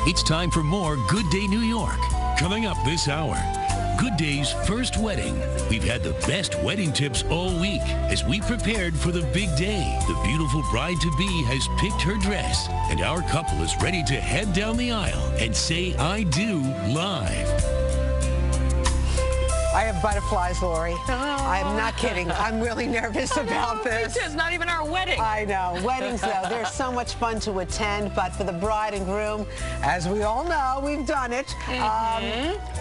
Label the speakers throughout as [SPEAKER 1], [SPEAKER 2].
[SPEAKER 1] It's time for more Good Day New York. Coming up this hour, Good Day's first wedding. We've had the best wedding tips all week as we prepared for the big day. The beautiful bride-to-be has picked her dress, and our couple is ready to head down the aisle and say I do live.
[SPEAKER 2] I have butterflies, Lori.
[SPEAKER 3] Oh.
[SPEAKER 2] I'm not kidding. I'm really nervous about this.
[SPEAKER 3] It's not even our wedding.
[SPEAKER 2] I know. Weddings, though, they're so much fun to attend, but for the bride and groom, as we all know, we've done it,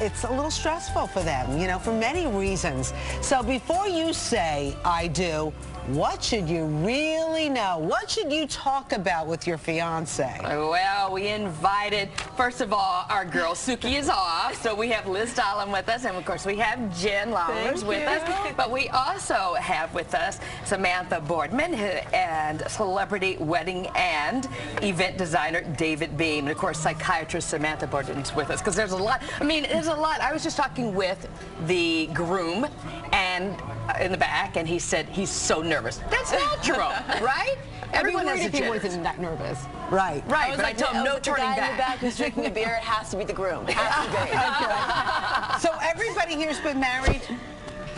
[SPEAKER 2] it's a little stressful for them, you know, for many reasons. So before you say, I do, what should you really know? What should you talk about with your fiance?
[SPEAKER 3] Well, we invited, first of all, our girl Suki is off, so we have Liz Dahlem with us, and of course we have Jen Lowers with us, but we also have with us Samantha Boardman and celebrity wedding and event designer David Beam, and of course psychiatrist Samantha Boardman's with us, because there's a lot. I mean, there's a lot. I was just talking with the groom and in the back, and he said he's so nervous. That's natural, right? Everyone has a
[SPEAKER 4] if he wasn't that nervous.
[SPEAKER 2] Right.
[SPEAKER 3] Right, but I tell him no turning
[SPEAKER 4] back. The guy in the back who's drinking a beer, it has to be the groom. It has to be.
[SPEAKER 2] Okay. So everybody here's been married?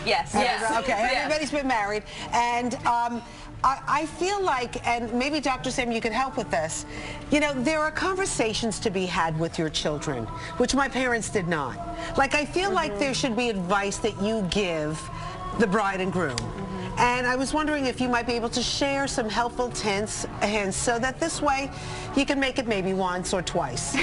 [SPEAKER 3] Yes. Yes.
[SPEAKER 2] Okay, everybody's been married, and I feel like, and maybe Dr. Sam, you could help with this, you know, there are conversations to be had with your children, which my parents did not. Like, I feel like there should be advice that you give the bride and groom. And I was wondering if you might be able to share some helpful hints so that this way you can make it maybe once or twice.
[SPEAKER 4] Well,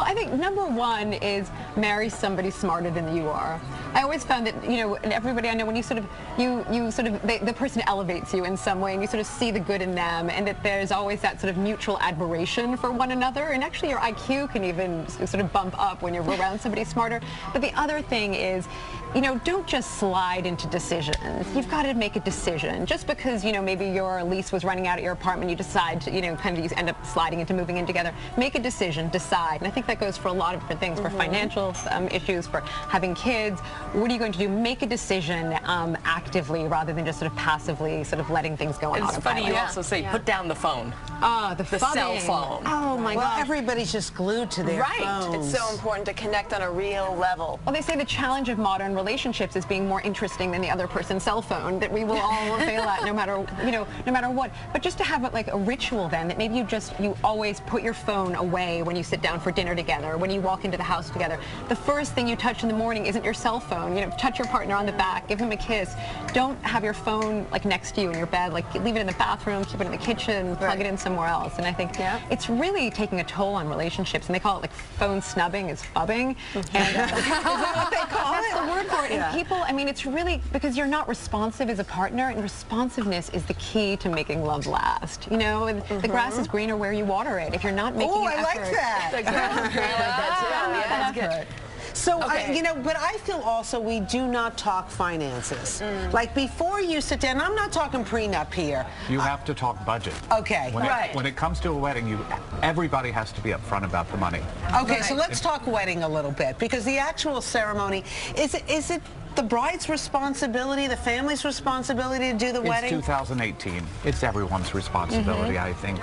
[SPEAKER 4] I think number one is marry somebody smarter than you are. I always found that, you know, everybody I know, when you sort of, the person elevates you in some way, and you sort of see the good in them, and that there's always that sort of mutual admiration for one another, and actually your IQ can even sort of bump up when you're around somebody smarter. But the other thing is, you know, don't just slide into decisions. You've got to make a decision. Just because, you know, maybe your lease was running out at your apartment, you decide to, you know, kind of you end up sliding into moving in together. Make a decision, decide. And I think that goes for a lot of different things, for financial issues, for having kids. What are you going to do? Make a decision actively rather than just sort of passively sort of letting things go on autopilot.
[SPEAKER 3] It's funny you also say, put down the phone.
[SPEAKER 4] The
[SPEAKER 3] cell phone.
[SPEAKER 4] Oh my God.
[SPEAKER 2] Well, everybody's just glued to their phones.
[SPEAKER 4] It's so important to connect on a real level. Well, they say the challenge of modern relationships is being more interesting than the other person's cell phone, that we will all fail at no matter, you know, no matter what. But just to have like a ritual then, that maybe you always put your phone away when you sit down for dinner together, when you walk into the house together. The first thing you touch in the morning isn't your cell phone. You know, touch your partner on the back, give him a kiss. Don't have your phone like next to you in your bed. Like, leave it in the bathroom, keep it in the kitchen, plug it in somewhere else. And I think it's really taking a toll on relationships, and they call it like phone snubbing is phubbing. And is that what they call it? That's the word for it. And people, I mean, it's really because you're not responsive as a partner, and responsiveness is the key to making love last. You know, and the grass is greener where you water it. If you're not making an effort.
[SPEAKER 2] I like that.
[SPEAKER 3] That's good.
[SPEAKER 2] So, you know, but I feel also we do not talk finances. Like, before you sit down, I'm not talking prenup here.
[SPEAKER 5] You have to talk budget.
[SPEAKER 2] Okay.
[SPEAKER 5] When it comes to a wedding, everybody has to be upfront about the money.
[SPEAKER 2] Okay, so let's talk wedding a little bit, because the actual ceremony, is it the bride's responsibility, the family's responsibility to do the wedding?
[SPEAKER 5] It's 2018. It's everyone's responsibility, I think.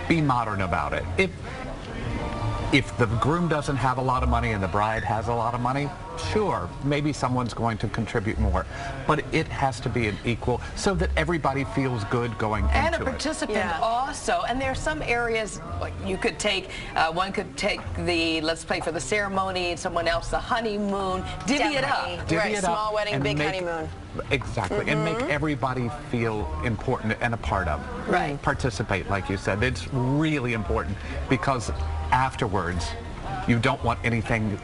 [SPEAKER 5] Be modern about it. If the groom doesn't have a lot of money and the bride has a lot of money, sure, maybe someone's going to contribute more. But it has to be an equal, so that everybody feels good going into it.
[SPEAKER 3] And a participant also. And there are some areas, like you could take, one could take the, let's play for the ceremony, and someone else the honeymoon. Divvy it up.
[SPEAKER 4] Divvy it up. Small wedding, big honeymoon.
[SPEAKER 5] Exactly, and make everybody feel important and a part of.
[SPEAKER 3] Right.
[SPEAKER 5] Participate, like you said. It's really important, because afterwards, you don't want anything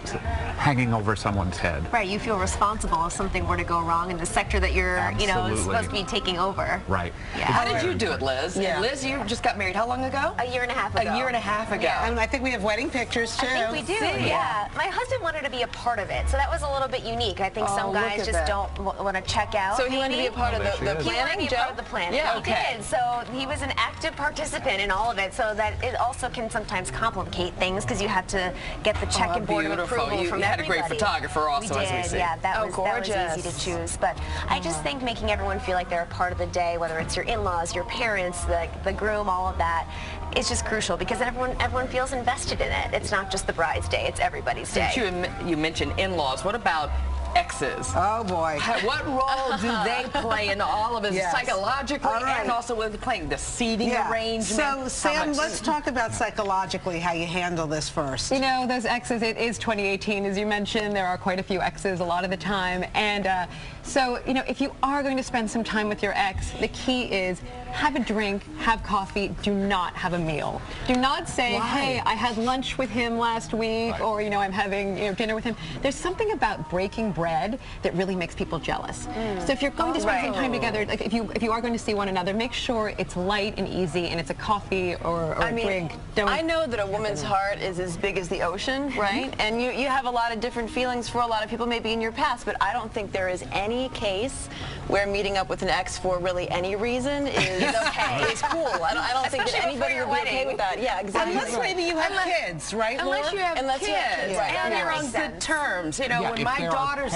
[SPEAKER 5] hanging over someone's head.
[SPEAKER 6] Right, you feel responsible if something were to go wrong in the sector that you're, you know, supposed to be taking over.
[SPEAKER 5] Right.
[SPEAKER 6] Yeah.
[SPEAKER 3] How did you do it, Liz?
[SPEAKER 2] Yeah.
[SPEAKER 3] Liz, you just got married how long ago?
[SPEAKER 6] A year and a half ago.
[SPEAKER 3] A year and a half ago.
[SPEAKER 6] Yeah.
[SPEAKER 2] And I think we have wedding pictures, too.
[SPEAKER 6] I think we do, yeah. My husband wanted to be a part of it, so that was a little bit unique. I think some guys just don't want to check out.
[SPEAKER 4] So he wanted to be a part of the planning,
[SPEAKER 6] He wanted to be a part of the planning.
[SPEAKER 3] Yeah,
[SPEAKER 6] He did. So he was an active participant in all of it, so that it also can sometimes complicate things, because you have to get the check and board of approval from everybody.
[SPEAKER 3] You had a great photographer also, as we see.
[SPEAKER 6] Yeah, that was
[SPEAKER 4] gorgeous.
[SPEAKER 6] easy to choose. But I just think making everyone feel like they're a part of the day, whether it's your in-laws, your parents, the groom, all of that, it's just crucial because everyone feels invested in it. It's not just the bride's day, it's everybody's day.
[SPEAKER 3] Since you mentioned in-laws, what about exes?
[SPEAKER 2] Oh boy.
[SPEAKER 3] What role do they play in all of it, psychologically and also with playing the seating arrangement?
[SPEAKER 2] So Sam, let's talk about psychologically how you handle this first.
[SPEAKER 4] You know, those exes, it is 2018, as you mentioned. There are quite a few exes a lot of the time. And so, you know, if you are going to spend some time with your ex, the key is have a drink, have coffee, do not have a meal. Do not say, hey, I had lunch with him last week, or, you know, I'm having dinner with him. There's something about breaking bread that really makes people jealous. So if you're going to spend some time together, like if you are going to see one another, make sure it's light and easy and it's a coffee or a drink.
[SPEAKER 7] I know that a woman's heart is as big as the ocean, right? And you have a lot of different feelings for a lot of people maybe in your past, but I don't think there is any case where meeting up with an ex for really any reason is okay. It's cool. I don't think that anybody would be okay with that. Yeah, exactly.
[SPEAKER 2] Unless maybe you have kids, right, Laura?
[SPEAKER 3] Unless you have kids, and you're on good terms. You know, when my daughters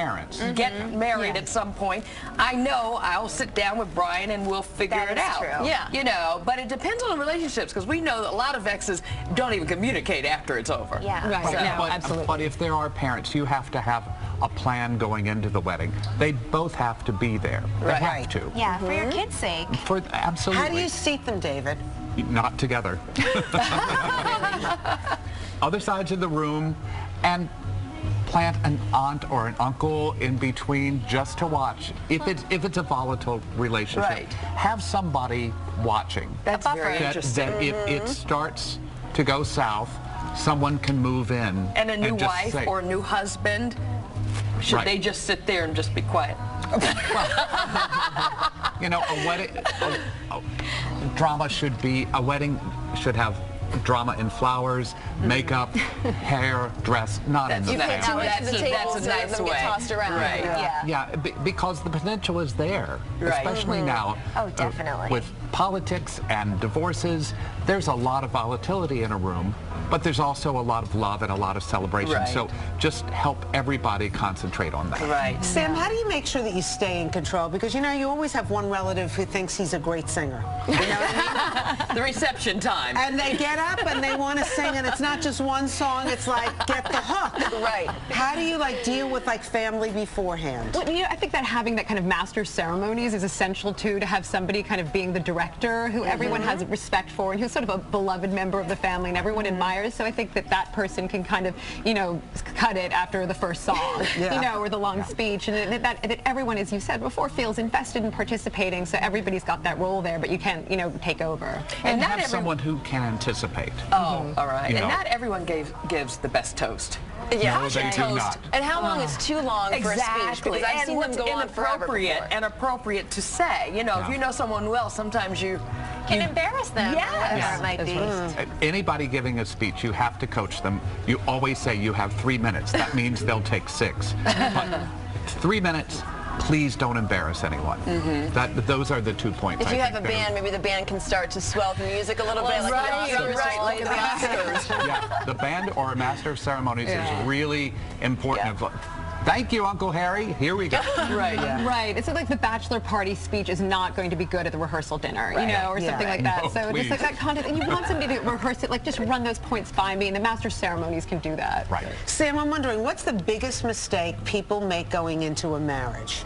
[SPEAKER 3] get married at some point, I know I'll sit down with Brian and we'll figure it out.
[SPEAKER 6] True.
[SPEAKER 3] Yeah. You know, but it depends on the relationships because we know that a lot of exes don't even communicate after it's over.
[SPEAKER 6] Yeah.
[SPEAKER 4] Right.
[SPEAKER 5] But,
[SPEAKER 4] No, absolutely.
[SPEAKER 5] But if there are parents, you have to have a plan going into the wedding. They both have to be there. They have to.
[SPEAKER 6] Yeah, for your kids' sake.
[SPEAKER 5] Absolutely.
[SPEAKER 2] How do you seat them, David?
[SPEAKER 5] Not together. Other sides of the room, and plant an aunt or an uncle in between just to watch. If it's a volatile relationship, have somebody watching.
[SPEAKER 3] That's very interesting.
[SPEAKER 5] That if it starts to go south, someone can move in.
[SPEAKER 3] And a new wife or a new husband, should they just sit there and just be quiet?
[SPEAKER 5] You know, a wedding, a wedding should have drama in flowers, makeup, hair, dress, not in the
[SPEAKER 7] You pay too much to the table, so
[SPEAKER 3] nice
[SPEAKER 7] them
[SPEAKER 3] way.
[SPEAKER 7] get tossed around.
[SPEAKER 3] Right.
[SPEAKER 5] Yeah, because the potential is there, especially now.
[SPEAKER 6] Oh, definitely.
[SPEAKER 5] With politics and divorces, there's a lot of volatility in a room, but there's also a lot of love and a lot of celebration. So just help everybody concentrate on that.
[SPEAKER 3] Right.
[SPEAKER 2] Sam, how do you make sure that you stay in control? Because, you know, you always have one relative who thinks he's a great singer. You know what I mean?
[SPEAKER 3] The reception time.
[SPEAKER 2] And they get up and they want to sing, and it's not just one song, it's like, get the hook.
[SPEAKER 7] Right.
[SPEAKER 2] How do you, like, deal with, like, family beforehand?
[SPEAKER 4] Well, you know, I think that having that kind of master ceremonies is essential, too, to have somebody kind of being the director who everyone has respect for and who's sort of a beloved member of the family and everyone admires. So I think that that person can kind of, you know, cut it after the first song, you know, or the long speech. And that everyone, as you said before, feels invested in participating. So everybody's got that role there, but you can't, you know, take over.
[SPEAKER 5] And have someone who can anticipate.
[SPEAKER 3] Oh, all right.
[SPEAKER 5] You
[SPEAKER 3] And
[SPEAKER 5] know.
[SPEAKER 3] not everyone gives the best toast.
[SPEAKER 7] Yeah,
[SPEAKER 5] No, they do not.
[SPEAKER 7] And how long is too long for a speech? Because I've seen them go on forever before.
[SPEAKER 3] And appropriate to say. You know, if you know someone well, sometimes you
[SPEAKER 6] Can embarrass them.
[SPEAKER 3] Yes.
[SPEAKER 6] Or whatever it might be.
[SPEAKER 5] Anybody giving a speech, you have to coach them. You always say you have 3 minutes. That means they'll take 6. But 3 minutes. Please don't embarrass anyone. Those are the 2 points.
[SPEAKER 7] If you have a band, maybe the band can start to swell the music a little bit, like the Oscars.
[SPEAKER 3] Like the Oscars.
[SPEAKER 5] Yeah, the band or a master of ceremonies is really important. Thank you, Uncle Harry. Here we go.
[SPEAKER 4] Right. It's like the bachelor party speech is not going to be good at the rehearsal dinner, you know, or something like that.
[SPEAKER 5] No,
[SPEAKER 4] so
[SPEAKER 5] please.
[SPEAKER 4] just like that content, and you want somebody to rehearse it, like just run those points by me, and the master ceremonies can do that.
[SPEAKER 5] Right.
[SPEAKER 2] Sam, I'm wondering, what's the biggest mistake people make going into a marriage?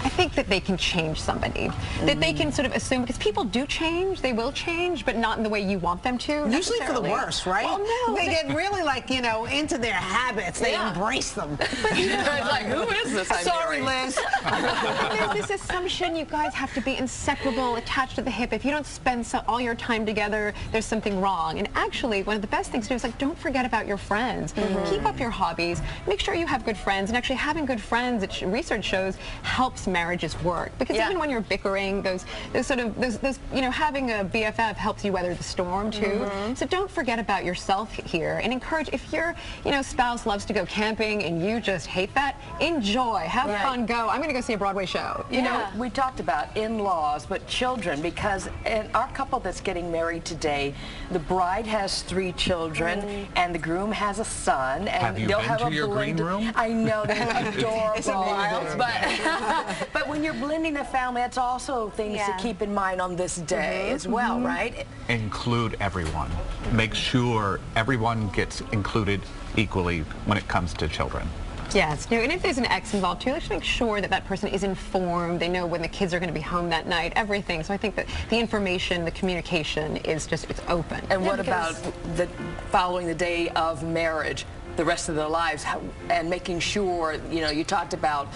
[SPEAKER 4] I think that they can change somebody. That they can sort of assume, because people do change, they will change, but not in the way you want them to.
[SPEAKER 2] Usually for the worse, right?
[SPEAKER 4] Well, no.
[SPEAKER 2] They get really, like, you know, into their habits. They embrace them.
[SPEAKER 3] It's like, who is this?
[SPEAKER 2] Sorry, Liz.
[SPEAKER 4] There's this assumption you guys have to be inseparable, attached to the hip. If you don't spend all your time together, there's something wrong. And actually, one of the best things to do is, like, don't forget about your friends. Keep up your hobbies. Make sure you have good friends. And actually, having good friends, research shows, helps marriages work. Because even when you're bickering, those you know, having a BFF helps you weather the storm too. So don't forget about yourself here, and encourage, if your, you know, spouse loves to go camping and you just hate that, enjoy, have fun, go. I'm going to go see a Broadway show.
[SPEAKER 3] You know, we talked about in-laws, but children, because in our couple that's getting married today, the bride has 3 children and the groom has a son, and
[SPEAKER 5] Have you
[SPEAKER 3] they'll
[SPEAKER 5] been
[SPEAKER 3] have
[SPEAKER 5] to
[SPEAKER 3] a
[SPEAKER 5] your green
[SPEAKER 3] blended.
[SPEAKER 5] room?
[SPEAKER 3] I know, they're adorable.
[SPEAKER 2] It's a while,
[SPEAKER 3] but But when you're blending a family, that's also things to keep in mind on this day as well, right?
[SPEAKER 5] Include everyone. Make sure everyone gets included equally when it comes to children.
[SPEAKER 4] Yes, and if there's an ex involved too, let's make sure that that person is informed. They know when the kids are going to be home that night, everything. So I think that the information, the communication is just, it's open.
[SPEAKER 3] And what about the following the day of marriage? The rest of their lives, and making sure, you know, you talked about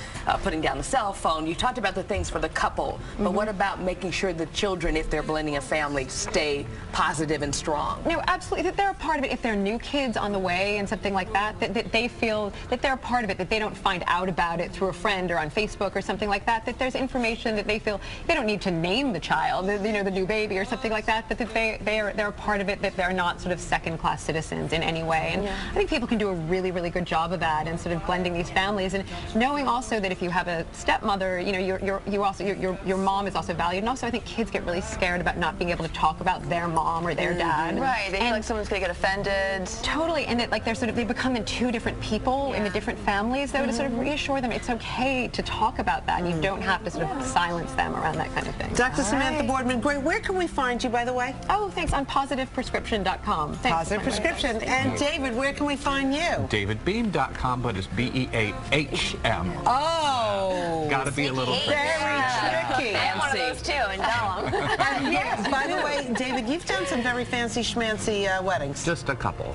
[SPEAKER 3] putting down the cell phone, you talked about the things for the couple, but what about making sure the children, if they're blending a family, stay positive and strong?
[SPEAKER 4] No, absolutely, that they're a part of it. If they're new kids on the way and something like that, that they feel that they're a part of it, that they don't find out about it through a friend or on Facebook or something like that, that there's information that they feel they don't need to name the child, you know, the new baby or something like that, but that they're a part of it, that they're not sort of second-class citizens in any way. And I think people can do a really, really good job of that and sort of blending these families, and knowing also that if you have a stepmother, you know, your mom is also valued. And also I think kids get really scared about not being able to talk about their mom or their dad.
[SPEAKER 7] Right, they feel like someone's going to get offended.
[SPEAKER 4] Totally, and that like they become in two different people in the different families, though, to sort of reassure them it's okay to talk about that, and you don't have to sort of silence them around that kind of thing.
[SPEAKER 2] Dr. Samantha Boardman, great. Where can we find you, by the way?
[SPEAKER 4] Oh, thanks. On positiveprescription.com.
[SPEAKER 2] Positive Prescription. And David, where can we find you?
[SPEAKER 5] DavidBeam.com, but it's B-E-A-H-M.
[SPEAKER 2] Oh.
[SPEAKER 5] Gotta be a little tricky.
[SPEAKER 2] Very tricky.
[SPEAKER 6] I have one of those too, and tell them.
[SPEAKER 2] And yes, by the way, David, you've done some very fancy schmancy weddings.
[SPEAKER 5] Just a couple.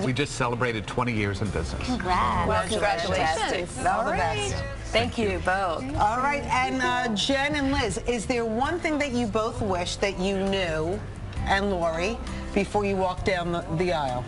[SPEAKER 5] We just celebrated 20 years in business.
[SPEAKER 6] Congrats.
[SPEAKER 3] Well, congratulations.
[SPEAKER 2] All the best.
[SPEAKER 3] Thank you both.
[SPEAKER 2] All right, and Jen and Liz, is there one thing that you both wish that you knew, and Lori, before you walked down the aisle?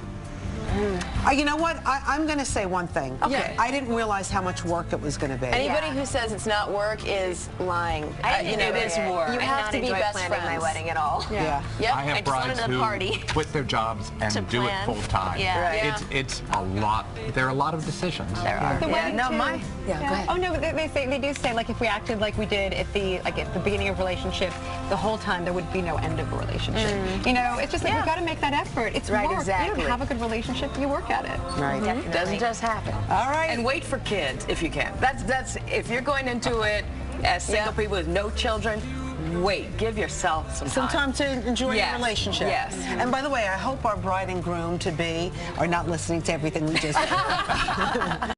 [SPEAKER 2] You know what? I'm going to say one thing.
[SPEAKER 7] Okay.
[SPEAKER 2] I didn't realize how much work it was going to be.
[SPEAKER 7] Anybody who says it's not work is lying.
[SPEAKER 6] You know,
[SPEAKER 3] it is work.
[SPEAKER 7] You
[SPEAKER 6] I
[SPEAKER 7] have to be best
[SPEAKER 6] planning
[SPEAKER 7] friends.
[SPEAKER 6] my wedding at all.
[SPEAKER 2] Yeah.
[SPEAKER 7] Yep.
[SPEAKER 5] I have
[SPEAKER 6] I just wanted
[SPEAKER 5] brides
[SPEAKER 6] a
[SPEAKER 5] who
[SPEAKER 6] party.
[SPEAKER 5] quit their jobs and
[SPEAKER 6] To
[SPEAKER 5] do it
[SPEAKER 6] plan.
[SPEAKER 5] full time.
[SPEAKER 6] Yeah. Right.
[SPEAKER 5] It's a lot. There are a lot of decisions.
[SPEAKER 6] There are.
[SPEAKER 4] The wedding
[SPEAKER 3] no,
[SPEAKER 4] too.
[SPEAKER 3] go ahead.
[SPEAKER 4] Oh no, they do say like if we acted like we did at the beginning of a relationship, the whole time there would be no end of a relationship. You know, it's just like we've got to make that effort. It's
[SPEAKER 3] Right,
[SPEAKER 4] work.
[SPEAKER 3] exactly.
[SPEAKER 4] You don't have a good relationship, you work at it.
[SPEAKER 2] Right.
[SPEAKER 3] It doesn't just happen.
[SPEAKER 2] All right.
[SPEAKER 3] And wait for kids if you can. That's if you're going into it as single people with no children, wait. Give yourself some time.
[SPEAKER 2] Some time to enjoy your
[SPEAKER 3] Yes.
[SPEAKER 2] relationship.
[SPEAKER 3] Yes.
[SPEAKER 2] And by the way, I hope our bride and groom to be are not listening to everything we just said.